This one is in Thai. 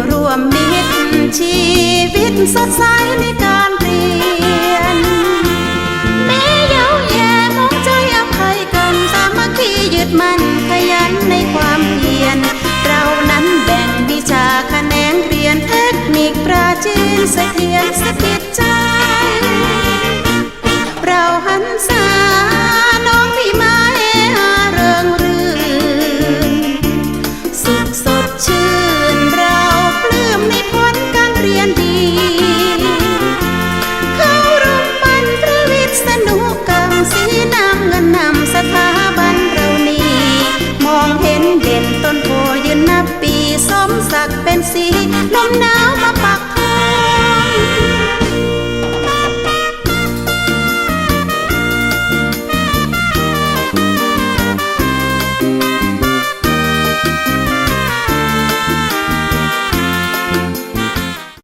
ร่วมมิตรชีวิตสดใสในการเรียนแม้เย้าแย่มองใจอภัยกันสามัคคียึดมั่นขยันในความเพียรเรานั้นแบ่งวิชาแขนงเรียนเทคนิคปราจีนเสถียรสถิตใจเราหันษาน้องพี่ไม้เริงรื่นสุขสดชื่นเราปลื้มในผลการเรียนดีเข้าร่วมมันพระวิทย์สนุกกรรมสีน้ำเงินนำสถาบันเรานี้มองเห็นเด่นต้นโพยืนนับปีสมศักดิ์เป็นสีลมหนาวมาปัก